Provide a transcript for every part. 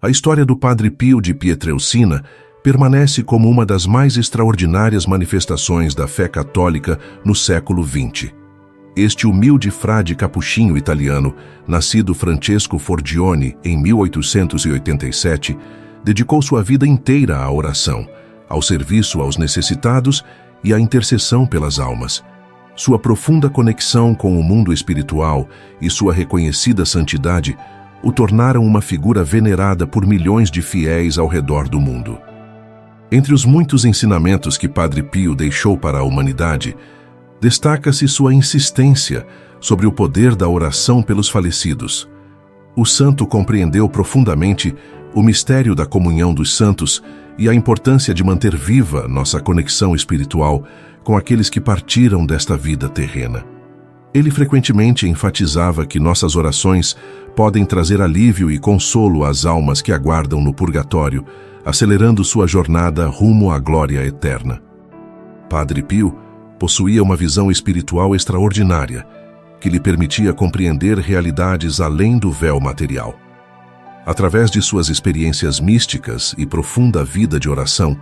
A história do Padre Pio de Pietrelcina permanece como uma das mais extraordinárias manifestações da fé católica no século XX. Este humilde frade capuchinho italiano, nascido Francesco Forgione em 1887, dedicou sua vida inteira à oração, ao serviço aos necessitados e à intercessão pelas almas. Sua profunda conexão com o mundo espiritual e sua reconhecida santidade o tornaram uma figura venerada por milhões de fiéis ao redor do mundo. Entre os muitos ensinamentos que Padre Pio deixou para a humanidade, destaca-se sua insistência sobre o poder da oração pelos falecidos. O santo compreendeu profundamente o mistério da comunhão dos santos e a importância de manter viva nossa conexão espiritual com aqueles que partiram desta vida terrena. Ele frequentemente enfatizava que nossas orações podem trazer alívio e consolo às almas que aguardam no purgatório, acelerando sua jornada rumo à glória eterna. Padre Pio possuía uma visão espiritual extraordinária, que lhe permitia compreender realidades além do véu material. Através de suas experiências místicas e profunda vida de oração,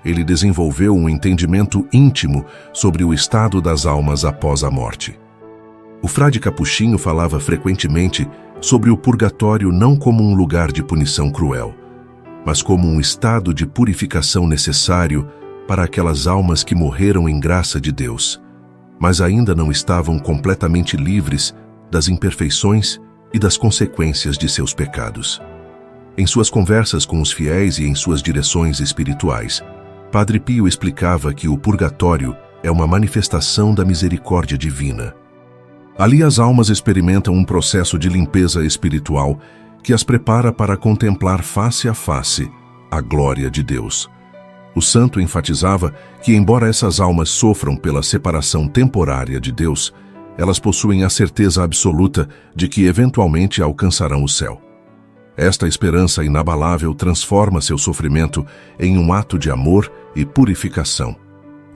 ele desenvolveu um entendimento íntimo sobre o estado das almas após a morte. O frade capuchinho falava frequentemente sobre o purgatório não como um lugar de punição cruel, mas como um estado de purificação necessário para aquelas almas que morreram em graça de Deus, mas ainda não estavam completamente livres das imperfeições e das consequências de seus pecados. Em suas conversas com os fiéis e em suas direções espirituais, Padre Pio explicava que o purgatório é uma manifestação da misericórdia divina. Ali as almas experimentam um processo de limpeza espiritual que as prepara para contemplar face a face a glória de Deus. O santo enfatizava que, embora essas almas sofram pela separação temporária de Deus, elas possuem a certeza absoluta de que eventualmente alcançarão o céu. Esta esperança inabalável transforma seu sofrimento em um ato de amor e purificação.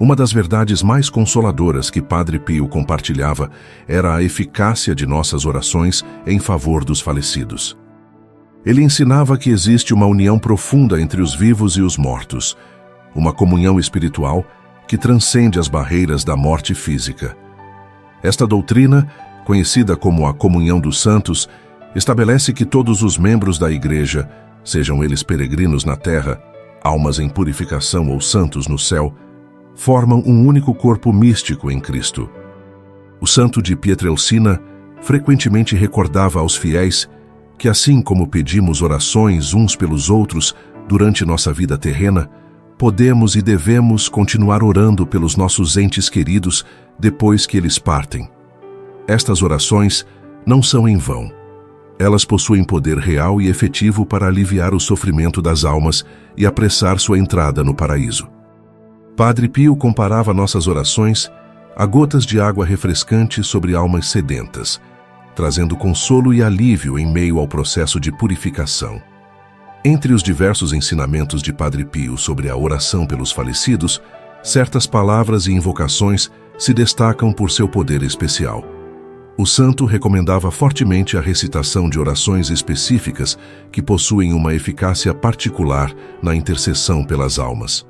Uma das verdades mais consoladoras que Padre Pio compartilhava era a eficácia de nossas orações em favor dos falecidos. Ele ensinava que existe uma união profunda entre os vivos e os mortos, uma comunhão espiritual que transcende as barreiras da morte física. Esta doutrina, conhecida como a comunhão dos santos, estabelece que todos os membros da Igreja, sejam eles peregrinos na terra, almas em purificação ou santos no céu, formam um único corpo místico em Cristo. O santo de Pietrelcina frequentemente recordava aos fiéis que, assim como pedimos orações uns pelos outros durante nossa vida terrena, podemos e devemos continuar orando pelos nossos entes queridos depois que eles partem. Estas orações não são em vão. Elas possuem poder real e efetivo para aliviar o sofrimento das almas e apressar sua entrada no paraíso. Padre Pio comparava nossas orações a gotas de água refrescante sobre almas sedentas, trazendo consolo e alívio em meio ao processo de purificação. Entre os diversos ensinamentos de Padre Pio sobre a oração pelos falecidos, certas palavras e invocações se destacam por seu poder especial. O santo recomendava fortemente a recitação de orações específicas que possuem uma eficácia particular na intercessão pelas almas.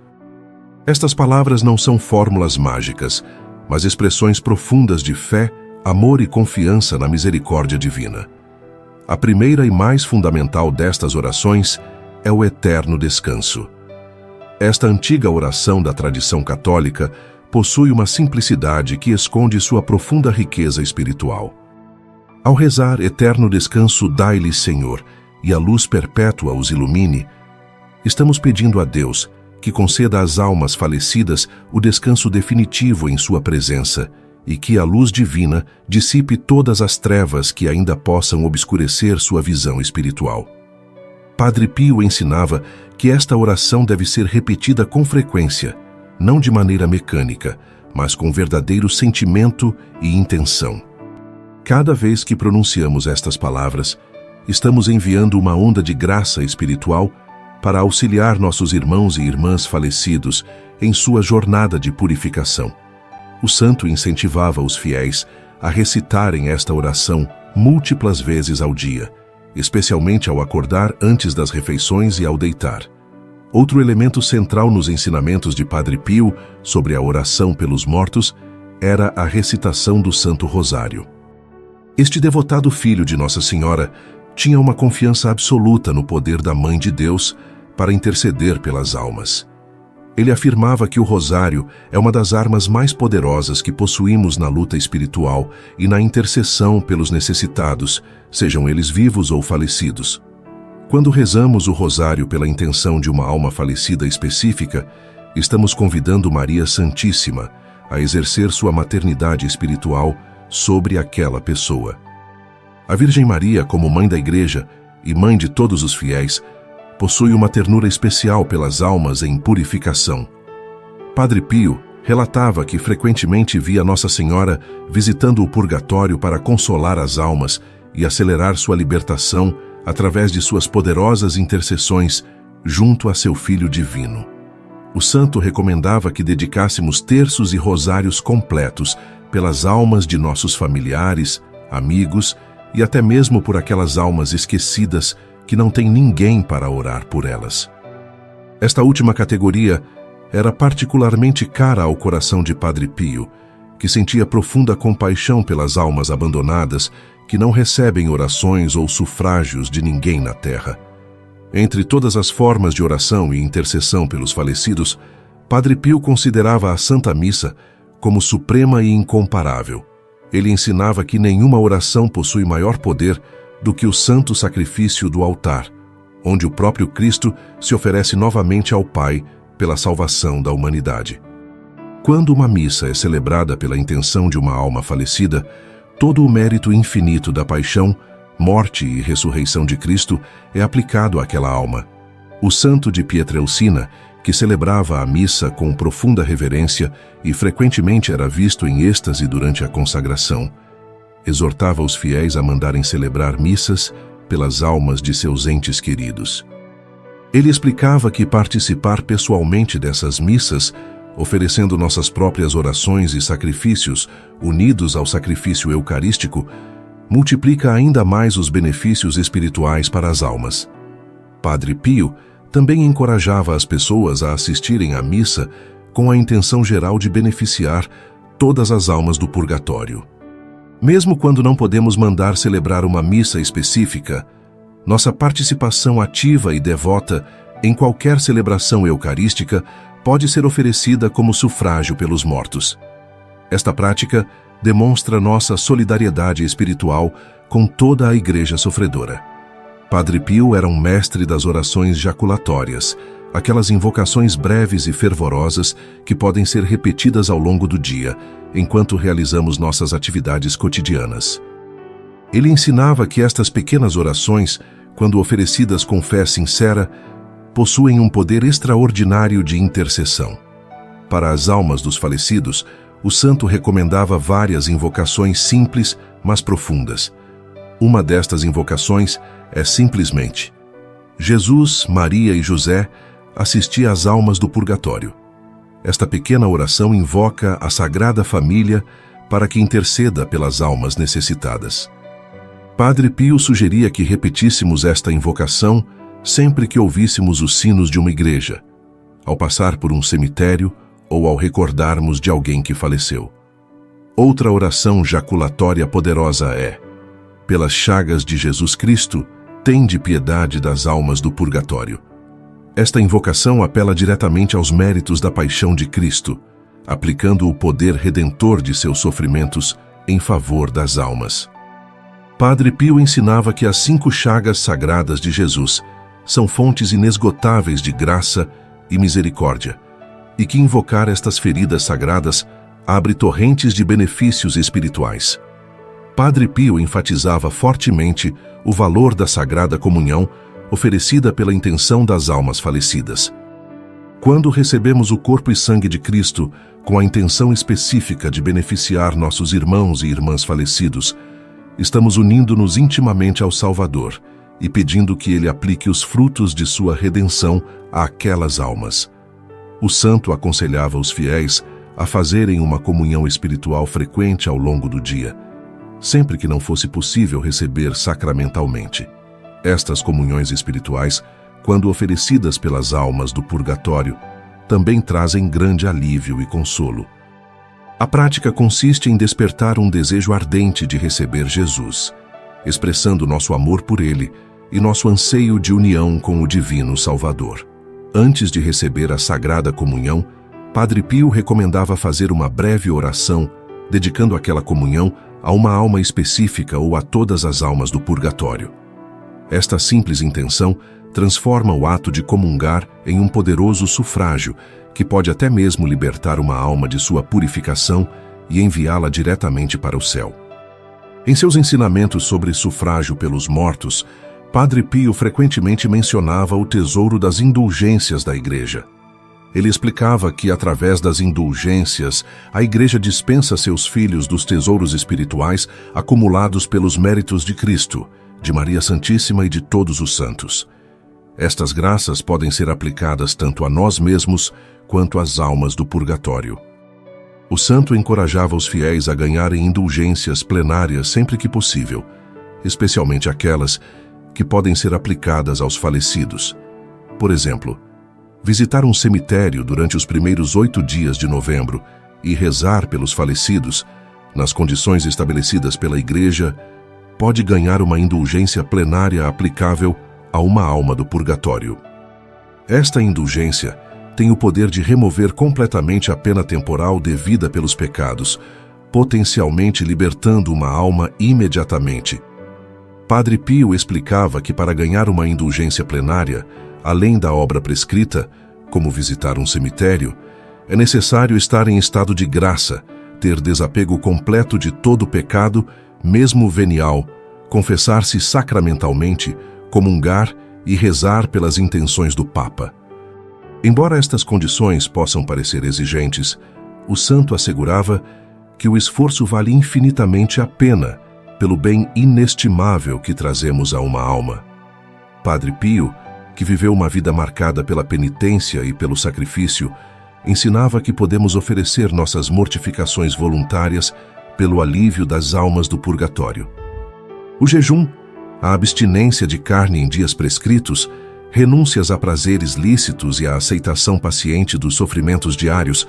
Estas palavras não são fórmulas mágicas, mas expressões profundas de fé, amor e confiança na misericórdia divina. A primeira e mais fundamental destas orações é o eterno descanso. Esta antiga oração da tradição católica possui uma simplicidade que esconde sua profunda riqueza espiritual. Ao rezar eterno descanso dai-lhes, Senhor, e a luz perpétua os ilumine, estamos pedindo a Deus que conceda às almas falecidas o descanso definitivo em sua presença e que a luz divina dissipe todas as trevas que ainda possam obscurecer sua visão espiritual. Padre Pio ensinava que esta oração deve ser repetida com frequência, não de maneira mecânica, mas com verdadeiro sentimento e intenção. Cada vez que pronunciamos estas palavras, estamos enviando uma onda de graça espiritual para auxiliar nossos irmãos e irmãs falecidos em sua jornada de purificação. O santo incentivava os fiéis a recitarem esta oração múltiplas vezes ao dia, especialmente ao acordar antes das refeições e ao deitar. Outro elemento central nos ensinamentos de Padre Pio sobre a oração pelos mortos era a recitação do Santo Rosário. Este devotado filho de Nossa Senhora tinha uma confiança absoluta no poder da Mãe de Deus para interceder pelas almas. Ele afirmava que o rosário é uma das armas mais poderosas que possuímos na luta espiritual e na intercessão pelos necessitados, sejam eles vivos ou falecidos. Quando rezamos o rosário pela intenção de uma alma falecida específica, estamos convidando Maria Santíssima a exercer sua maternidade espiritual sobre aquela pessoa. A Virgem Maria, como mãe da Igreja e mãe de todos os fiéis, possui uma ternura especial pelas almas em purificação. Padre Pio relatava que frequentemente via Nossa Senhora visitando o purgatório para consolar as almas e acelerar sua libertação através de suas poderosas intercessões junto a seu Filho Divino. O santo recomendava que dedicássemos terços e rosários completos pelas almas de nossos familiares, amigos e até mesmo por aquelas almas esquecidas que não têm ninguém para orar por elas. Esta última categoria era particularmente cara ao coração de Padre Pio, que sentia profunda compaixão pelas almas abandonadas que não recebem orações ou sufrágios de ninguém na terra. Entre todas as formas de oração e intercessão pelos falecidos, Padre Pio considerava a Santa Missa como suprema e incomparável. Ele ensinava que nenhuma oração possui maior poder do que o santo sacrifício do altar, onde o próprio Cristo se oferece novamente ao Pai pela salvação da humanidade. Quando uma missa é celebrada pela intenção de uma alma falecida, todo o mérito infinito da paixão, morte e ressurreição de Cristo é aplicado àquela alma. O santo de Pietrelcina, que celebrava a missa com profunda reverência e frequentemente era visto em êxtase durante a consagração, exortava os fiéis a mandarem celebrar missas pelas almas de seus entes queridos. Ele explicava que participar pessoalmente dessas missas, oferecendo nossas próprias orações e sacrifícios unidos ao sacrifício eucarístico, multiplica ainda mais os benefícios espirituais para as almas. Padre Pio também encorajava as pessoas a assistirem à missa com a intenção geral de beneficiar todas as almas do purgatório. Mesmo quando não podemos mandar celebrar uma missa específica, nossa participação ativa e devota em qualquer celebração eucarística pode ser oferecida como sufrágio pelos mortos. Esta prática demonstra nossa solidariedade espiritual com toda a Igreja sofredora. Padre Pio era um mestre das orações jaculatórias, aquelas invocações breves e fervorosas que podem ser repetidas ao longo do dia, enquanto realizamos nossas atividades cotidianas. Ele ensinava que estas pequenas orações, quando oferecidas com fé sincera, possuem um poder extraordinário de intercessão. Para as almas dos falecidos, o santo recomendava várias invocações simples, mas profundas. Uma destas invocações é simplesmente: Jesus, Maria e José, assisti às almas do purgatório. Esta pequena oração invoca a Sagrada Família para que interceda pelas almas necessitadas. Padre Pio sugeria que repetíssemos esta invocação sempre que ouvíssemos os sinos de uma igreja, ao passar por um cemitério ou ao recordarmos de alguém que faleceu. Outra oração jaculatória poderosa é: pelas chagas de Jesus Cristo, tende piedade das almas do purgatório. Esta invocação apela diretamente aos méritos da paixão de Cristo, aplicando o poder redentor de seus sofrimentos em favor das almas. Padre Pio ensinava que as 5 chagas sagradas de Jesus são fontes inesgotáveis de graça e misericórdia, e que invocar estas feridas sagradas abre torrentes de benefícios espirituais. Padre Pio enfatizava fortemente o valor da Sagrada Comunhão oferecida pela intenção das almas falecidas. Quando recebemos o corpo e sangue de Cristo com a intenção específica de beneficiar nossos irmãos e irmãs falecidos, estamos unindo-nos intimamente ao Salvador e pedindo que Ele aplique os frutos de sua redenção àquelas almas. O santo aconselhava os fiéis a fazerem uma comunhão espiritual frequente ao longo do dia, sempre que não fosse possível receber sacramentalmente. Estas comunhões espirituais, quando oferecidas pelas almas do purgatório, também trazem grande alívio e consolo. A prática consiste em despertar um desejo ardente de receber Jesus, expressando nosso amor por Ele e nosso anseio de união com o Divino Salvador. Antes de receber a Sagrada Comunhão, Padre Pio recomendava fazer uma breve oração, dedicando aquela comunhão a uma alma específica ou a todas as almas do purgatório. Esta simples intenção transforma o ato de comungar em um poderoso sufrágio que pode até mesmo libertar uma alma de sua purificação e enviá-la diretamente para o céu. Em seus ensinamentos sobre sufrágio pelos mortos, Padre Pio frequentemente mencionava o tesouro das indulgências da Igreja. Ele explicava que, através das indulgências, a Igreja dispensa seus filhos dos tesouros espirituais acumulados pelos méritos de Cristo, de Maria Santíssima e de todos os santos. Estas graças podem ser aplicadas tanto a nós mesmos quanto às almas do purgatório. O santo encorajava os fiéis a ganharem indulgências plenárias sempre que possível, especialmente aquelas que podem ser aplicadas aos falecidos. Por exemplo, visitar um cemitério durante os primeiros 8 dias de novembro e rezar pelos falecidos, nas condições estabelecidas pela Igreja, pode ganhar uma indulgência plenária aplicável a uma alma do purgatório. Esta indulgência tem o poder de remover completamente a pena temporal devida pelos pecados, potencialmente libertando uma alma imediatamente. Padre Pio explicava que para ganhar uma indulgência plenária, além da obra prescrita, como visitar um cemitério, é necessário estar em estado de graça, ter desapego completo de todo pecado, mesmo venial, confessar-se sacramentalmente, comungar e rezar pelas intenções do Papa. Embora estas condições possam parecer exigentes, o santo assegurava que o esforço vale infinitamente a pena pelo bem inestimável que trazemos a uma alma. Padre Pio, que viveu uma vida marcada pela penitência e pelo sacrifício, ensinava que podemos oferecer nossas mortificações voluntárias pelo alívio das almas do purgatório. O jejum, a abstinência de carne em dias prescritos, renúncias a prazeres lícitos e a aceitação paciente dos sofrimentos diários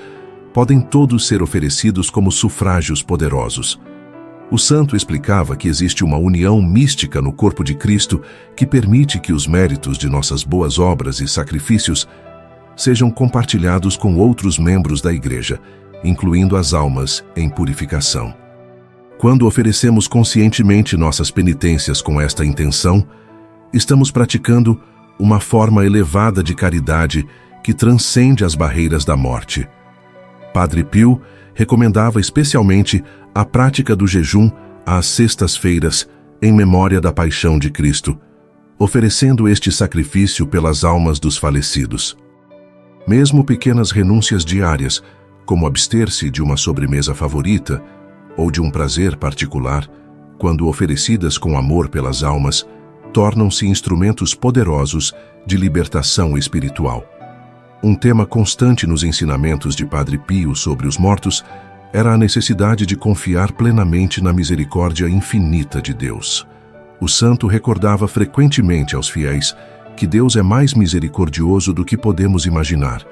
podem todos ser oferecidos como sufrágios poderosos. O santo explicava que existe uma união mística no corpo de Cristo que permite que os méritos de nossas boas obras e sacrifícios sejam compartilhados com outros membros da Igreja, incluindo as almas em purificação. Quando oferecemos conscientemente nossas penitências com esta intenção, estamos praticando uma forma elevada de caridade que transcende as barreiras da morte. Padre Pio recomendava especialmente a prática do jejum às sextas-feiras em memória da paixão de Cristo, oferecendo este sacrifício pelas almas dos falecidos. Mesmo pequenas renúncias diárias, como abster-se de uma sobremesa favorita ou de um prazer particular, quando oferecidas com amor pelas almas, tornam-se instrumentos poderosos de libertação espiritual. Um tema constante nos ensinamentos de Padre Pio sobre os mortos era a necessidade de confiar plenamente na misericórdia infinita de Deus. O santo recordava frequentemente aos fiéis que Deus é mais misericordioso do que podemos imaginar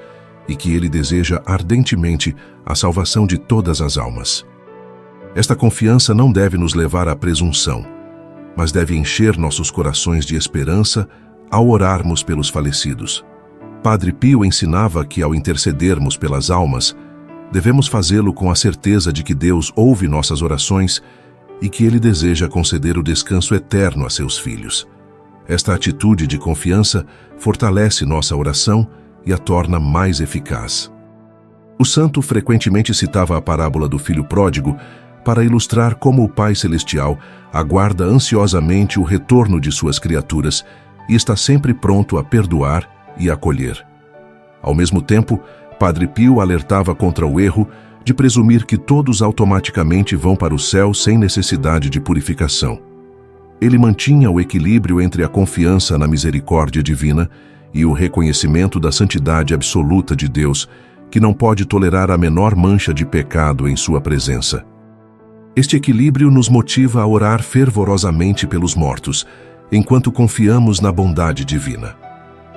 e que Ele deseja ardentemente a salvação de todas as almas. Esta confiança não deve nos levar à presunção, mas deve encher nossos corações de esperança ao orarmos pelos falecidos. Padre Pio ensinava que, ao intercedermos pelas almas, devemos fazê-lo com a certeza de que Deus ouve nossas orações e que Ele deseja conceder o descanso eterno a seus filhos. Esta atitude de confiança fortalece nossa oração e a torna mais eficaz. O santo frequentemente citava a parábola do filho pródigo para ilustrar como o Pai Celestial aguarda ansiosamente o retorno de suas criaturas e está sempre pronto a perdoar e acolher. Ao mesmo tempo, Padre Pio alertava contra o erro de presumir que todos automaticamente vão para o céu sem necessidade de purificação. Ele mantinha o equilíbrio entre a confiança na misericórdia divina e o reconhecimento da santidade absoluta de Deus, que não pode tolerar a menor mancha de pecado em sua presença. Este equilíbrio nos motiva a orar fervorosamente pelos mortos, enquanto confiamos na bondade divina.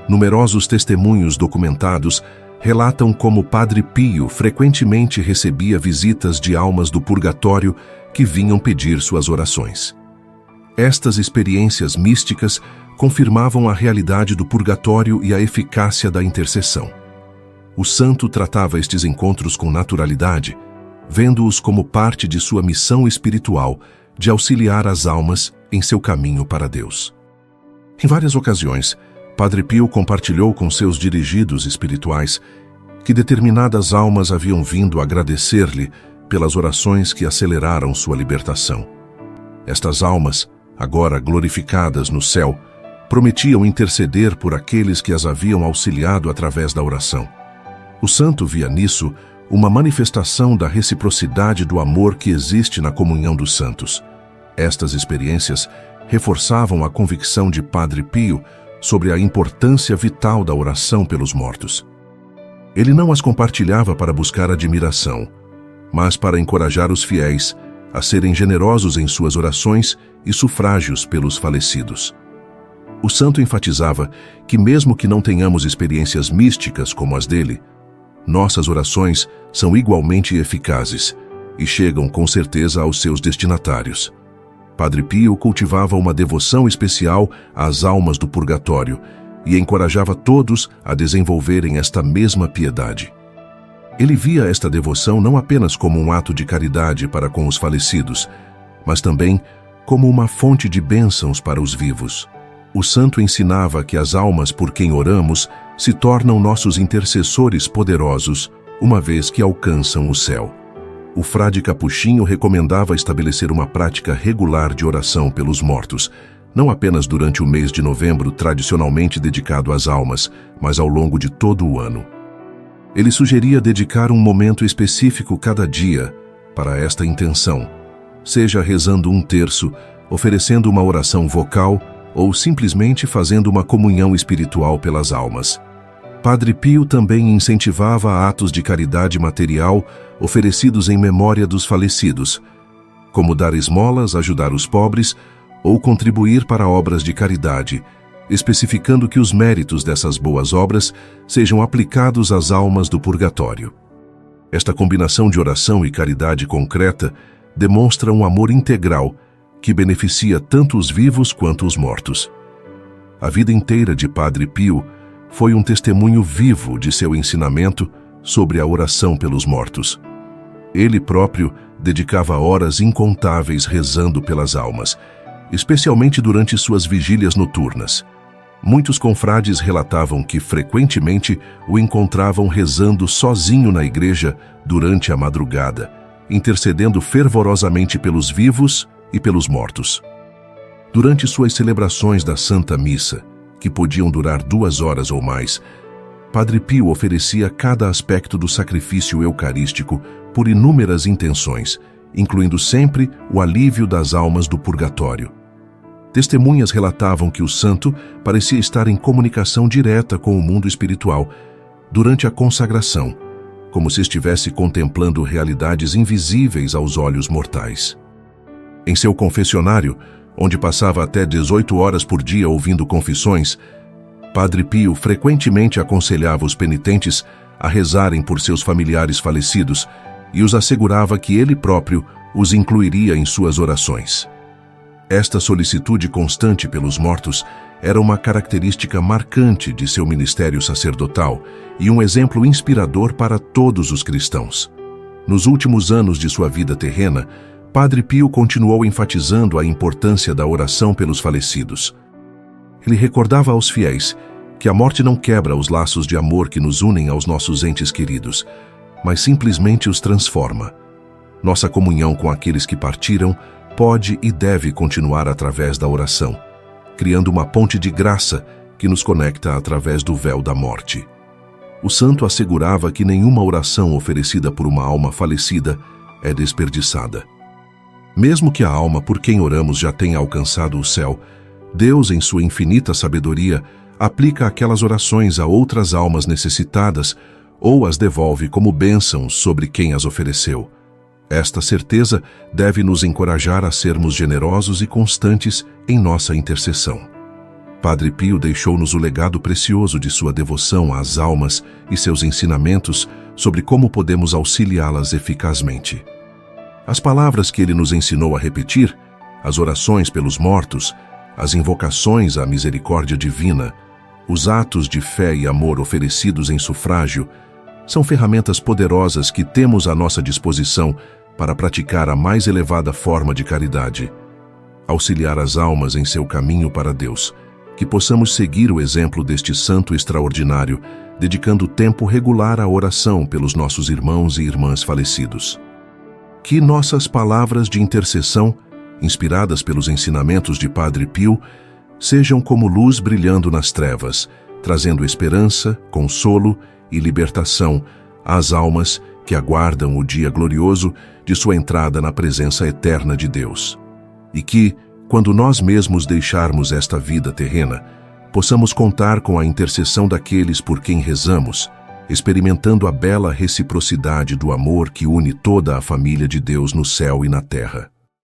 Numerosos testemunhos documentados relatam como Padre Pio frequentemente recebia visitas de almas do purgatório que vinham pedir suas orações. Estas experiências místicas confirmavam a realidade do purgatório e a eficácia da intercessão. O santo tratava estes encontros com naturalidade, vendo-os como parte de sua missão espiritual de auxiliar as almas em seu caminho para Deus. Em várias ocasiões, Padre Pio compartilhou com seus dirigidos espirituais que determinadas almas haviam vindo agradecer-lhe pelas orações que aceleraram sua libertação. Estas almas, agora glorificadas no céu, prometiam interceder por aqueles que as haviam auxiliado através da oração. O santo via nisso uma manifestação da reciprocidade do amor que existe na comunhão dos santos. Estas experiências reforçavam a convicção de Padre Pio sobre a importância vital da oração pelos mortos. Ele não as compartilhava para buscar admiração, mas para encorajar os fiéis a serem generosos em suas orações e sufrágios pelos falecidos. O santo enfatizava que mesmo que não tenhamos experiências místicas como as dele, nossas orações são igualmente eficazes e chegam com certeza aos seus destinatários. Padre Pio cultivava uma devoção especial às almas do purgatório e encorajava todos a desenvolverem esta mesma piedade. Ele via esta devoção não apenas como um ato de caridade para com os falecidos, mas também como uma fonte de bênçãos para os vivos. O santo ensinava que as almas por quem oramos se tornam nossos intercessores poderosos, uma vez que alcançam o céu. O frade capuchinho recomendava estabelecer uma prática regular de oração pelos mortos, não apenas durante o mês de novembro tradicionalmente dedicado às almas, mas ao longo de todo o ano. Ele sugeria dedicar um momento específico cada dia para esta intenção, seja rezando um terço, oferecendo uma oração vocal ou simplesmente fazendo uma comunhão espiritual pelas almas. Padre Pio também incentivava atos de caridade material oferecidos em memória dos falecidos, como dar esmolas, ajudar os pobres ou contribuir para obras de caridade, especificando que os méritos dessas boas obras sejam aplicados às almas do purgatório. Esta combinação de oração e caridade concreta demonstra um amor integral que beneficia tanto os vivos quanto os mortos. A vida inteira de Padre Pio foi um testemunho vivo de seu ensinamento sobre a oração pelos mortos. Ele próprio dedicava horas incontáveis rezando pelas almas, especialmente durante suas vigílias noturnas. Muitos confrades relatavam que frequentemente o encontravam rezando sozinho na igreja durante a madrugada, intercedendo fervorosamente pelos vivos e pelos mortos. Durante suas celebrações da Santa Missa, que podiam durar 2 horas ou mais, Padre Pio oferecia cada aspecto do sacrifício eucarístico por inúmeras intenções, incluindo sempre o alívio das almas do purgatório. Testemunhas relatavam que o santo parecia estar em comunicação direta com o mundo espiritual durante a consagração, como se estivesse contemplando realidades invisíveis aos olhos mortais. Em seu confessionário, onde passava até 18 horas por dia ouvindo confissões, Padre Pio frequentemente aconselhava os penitentes a rezarem por seus familiares falecidos e os assegurava que ele próprio os incluiria em suas orações. Esta solicitude constante pelos mortos era uma característica marcante de seu ministério sacerdotal e um exemplo inspirador para todos os cristãos. Nos últimos anos de sua vida terrena, Padre Pio continuou enfatizando a importância da oração pelos falecidos. Ele recordava aos fiéis que a morte não quebra os laços de amor que nos unem aos nossos entes queridos, mas simplesmente os transforma. Nossa comunhão com aqueles que partiram pode e deve continuar através da oração, criando uma ponte de graça que nos conecta através do véu da morte. O santo assegurava que nenhuma oração oferecida por uma alma falecida é desperdiçada. Mesmo que a alma por quem oramos já tenha alcançado o céu, Deus, em sua infinita sabedoria, aplica aquelas orações a outras almas necessitadas ou as devolve como bênçãos sobre quem as ofereceu. Esta certeza deve nos encorajar a sermos generosos e constantes em nossa intercessão. Padre Pio deixou-nos o legado precioso de sua devoção às almas e seus ensinamentos sobre como podemos auxiliá-las eficazmente. As palavras que ele nos ensinou a repetir, as orações pelos mortos, as invocações à misericórdia divina, os atos de fé e amor oferecidos em sufrágio, são ferramentas poderosas que temos à nossa disposição para praticar a mais elevada forma de caridade, auxiliar as almas em seu caminho para Deus, que possamos seguir o exemplo deste santo extraordinário, dedicando tempo regular à oração pelos nossos irmãos e irmãs falecidos. Que nossas palavras de intercessão, inspiradas pelos ensinamentos de Padre Pio, sejam como luz brilhando nas trevas, trazendo esperança, consolo e libertação às almas que aguardam o dia glorioso de sua entrada na presença eterna de Deus. E que, quando nós mesmos deixarmos esta vida terrena, possamos contar com a intercessão daqueles por quem rezamos, experimentando a bela reciprocidade do amor que une toda a família de Deus no céu e na terra.